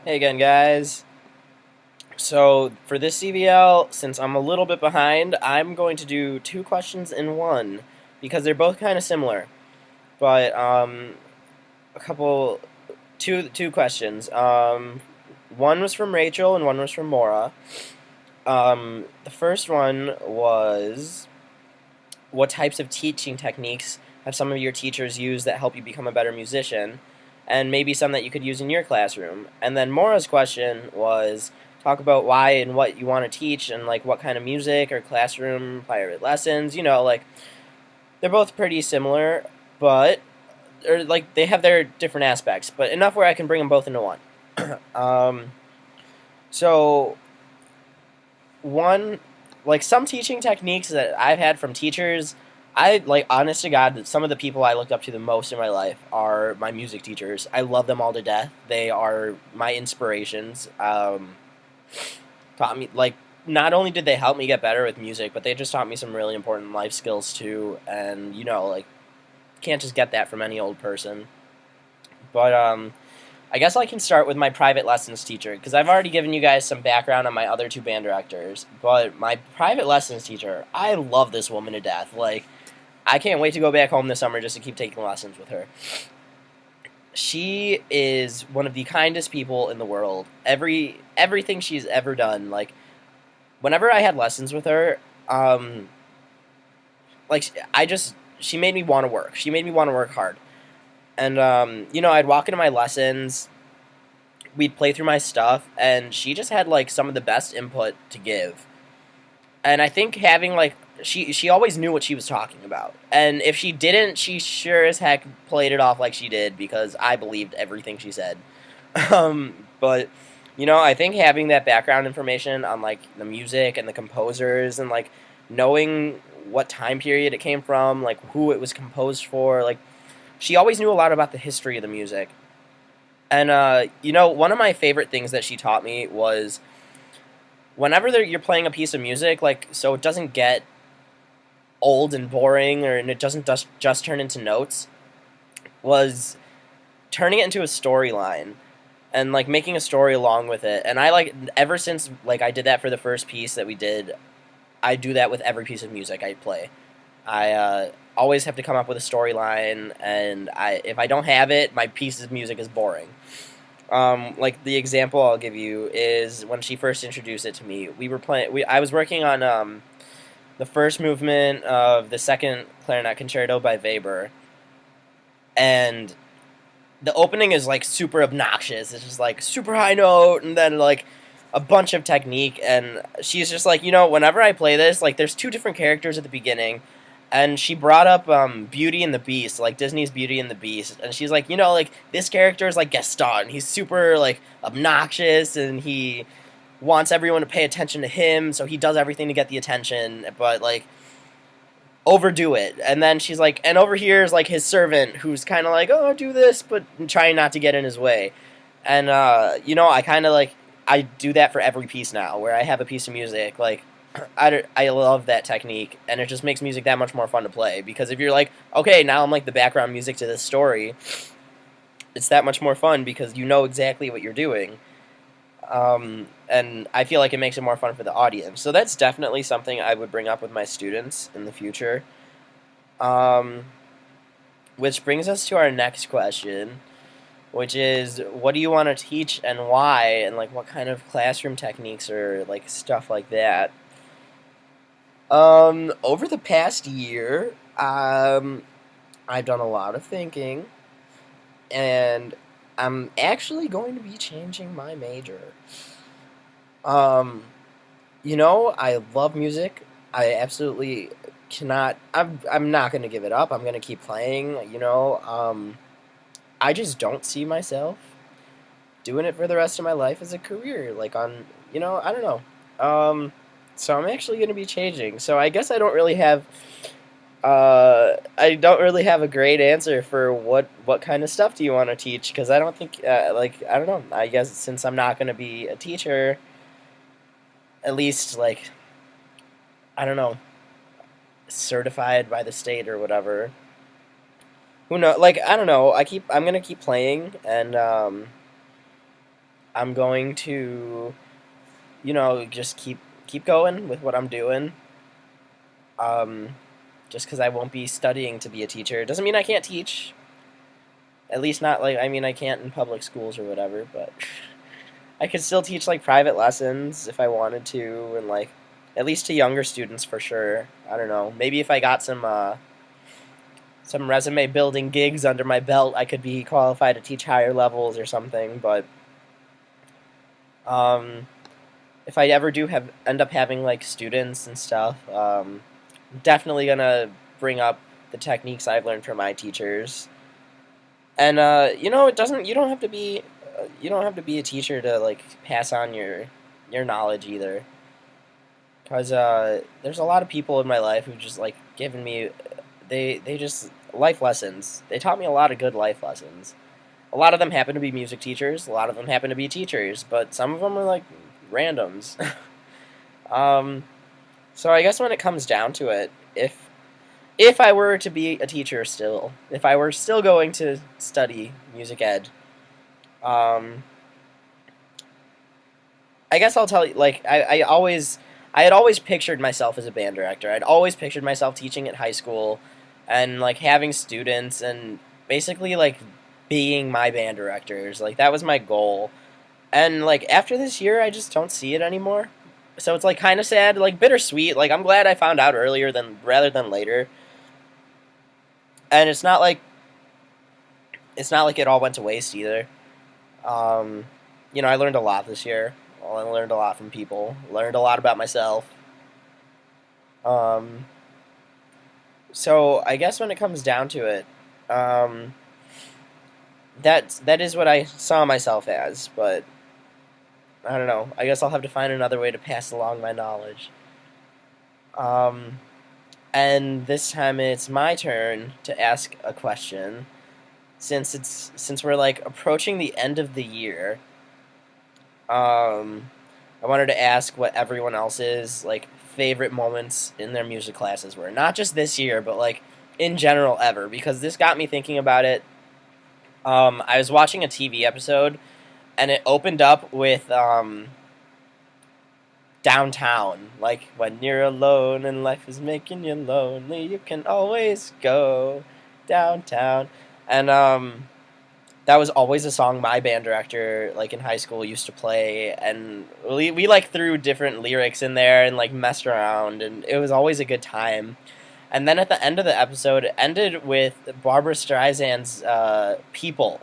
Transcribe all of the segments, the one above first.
Hey again, guys. So, for this CVL, since I'm a little bit behind, I'm going to do two questions in one because they're both kind of similar. But, a couple, two questions. One was from Rachel and one was from Mora. The first one was what types of teaching techniques have some of your teachers used that help you become a better musician? And maybe some that you could use in your classroom. And then Mora's question was talk about why and what you want to teach and like what kind of music or classroom private lessons. Like they're both pretty similar, but or like they have their different aspects, but enough where I can bring them both into one. um, so one like some teaching techniques that I've had from teachers, I like honest to God, some of the people I looked up to the most in my life are my music teachers. I love them all to death. They are my inspirations. Taught me like not only did they help me get better with music, but they just taught me some really important life skills too. And like can't just get that from any old person. But I guess I can start with my private lessons teacher because I've already given you guys some background on my other two band directors. But my private lessons teacher, I love this woman to death. Like, I can't wait to go back home this summer just to keep taking lessons with her. She is one of the kindest people in the world. Everything she's ever done, like whenever I had lessons with her, um, like I just she made me want to work. She made me want to work hard. And I'd walk into my lessons, we'd play through my stuff, and she just had like some of the best input to give. And I think having like she always knew what she was talking about, and if she didn't, she sure as heck played it off like she did because I believed everything she said. But I think having that background information on like the music and the composers and like knowing what time period it came from, like who it was composed for, like she always knew a lot about the history of the music. And one of my favorite things that she taught me was whenever you're playing a piece of music, like so it doesn't get old and boring, and it doesn't just turn into notes. Was turning it into a storyline and like making a story along with it. And I like ever since like I did that for the first piece that we did, I do that with every piece of music I play. I always have to come up with a storyline, and if I don't have it, my piece of music is boring. Like the example I'll give you is when she first introduced it to me. We were playing. I was working on the first movement of the second clarinet concerto by Weber, and the opening is like super obnoxious. It's just like super high note, and then like a bunch of technique. And she's just like, whenever I play this, like there's two different characters at the beginning, and she brought up Beauty and the Beast, like Disney's Beauty and the Beast, and she's like, like this character is like Gaston. He's super like obnoxious, and he wants everyone to pay attention to him, so he does everything to get the attention, but like overdo it. And then she's like, and over here is like his servant, who's kind of like, oh, do this, but trying not to get in his way. And I kind of like I do that for every piece now, where I have a piece of music like I love that technique, and it just makes music that much more fun to play. Because if you're like, okay, now I'm like the background music to this story, it's that much more fun because you know exactly what you're doing. And I feel like it makes it more fun for the audience. So that's definitely something I would bring up with my students in the future. Um, which brings us to our next question, which is what do you want to teach and why, and like what kind of classroom techniques or like stuff like that. Over the past year, I've done a lot of thinking, and I'm actually going to be changing my major. Um, I love music. I absolutely cannot. I'm not going to give it up. I'm going to keep playing. I just don't see myself doing it for the rest of my life as a career. Like I don't know. So I'm actually going to be changing. So I guess I don't really have a great answer for what kind of stuff do you want to teach because I don't think like I don't know. I guess since I'm not going to be a teacher, at least like I don't know, certified by the state or whatever. Who knows? Like I don't know. I'm gonna keep playing, and I'm going to, just keep going with what I'm doing. Um, just because I won't be studying to be a teacher doesn't mean I can't teach. At least not like I mean I can't in public schools or whatever, but I could still teach like private lessons if I wanted to, and like at least to younger students for sure. I don't know. Maybe if I got some resume building gigs under my belt, I could be qualified to teach higher levels or something. But um, if I ever do have end up having like students and stuff, definitely gonna bring up the techniques I've learned from my teachers. And it doesn't. You don't have to be a teacher to like pass on your knowledge either. Cause there's a lot of people in my life who've just like given me, they just life lessons. They taught me a lot of good life lessons. A lot of them happen to be music teachers. A lot of them happen to be teachers, but some of them are like randoms. um, so I guess when it comes down to it, if I were to be a teacher still, if I were still going to study music ed, um, I guess I'll tell you, like, I had always pictured myself as a band director. I'd always pictured myself teaching at high school and, like, having students and basically, like, being my band directors. Like, that was my goal. And, like, after this year, I just don't see it anymore. So it's, like, kind of sad, like, bittersweet. Like, I'm glad I found out earlier rather than later. And it's not like it all went to waste either. Um, I learned a lot this year. Well, I learned a lot from people. Learned a lot about myself. Um, so I guess when it comes down to it, um, that is what I saw myself as. But I don't know. I guess I'll have to find another way to pass along my knowledge. Um, and this time it's my turn to ask a question. Since we're like approaching the end of the year, I wanted to ask what everyone else's like favorite moments in their music classes were. Not just this year, but like in general ever, because this got me thinking about it. I was watching a TV episode, and it opened up with downtown. Like, when you're alone and life is making you lonely, you can always go downtown. And that was always a song my band director, like in high school, used to play, and we like threw different lyrics in there and like messed around, and it was always a good time. And then at the end of the episode, it ended with Barbara Streisand's "People."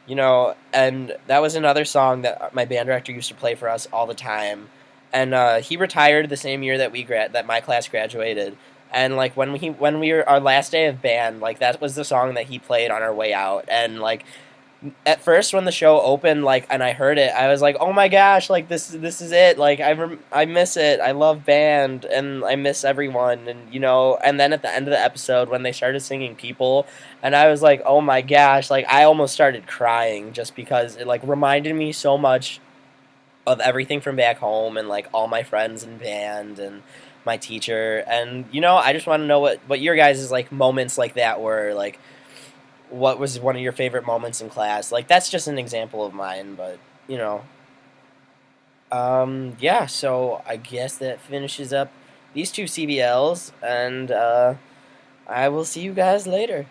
And that was another song that my band director used to play for us all the time. And he retired the same year that my class graduated. And like when we were our last day of band, like that was the song that he played on our way out. And like at first when the show opened, like and I heard it, I was like, oh my gosh, like this is it. Like I miss it. I love band and I miss everyone. And then at the end of the episode when they started singing "People," and I was like, oh my gosh, like I almost started crying just because it like reminded me so much of everything from back home and like all my friends in band and my teacher. And I just want to know what your guys' like moments like that were. Like, what was one of your favorite moments in class? Like, that's just an example of mine, but you know yeah, so I guess that finishes up these two CBLs, and I will see you guys later.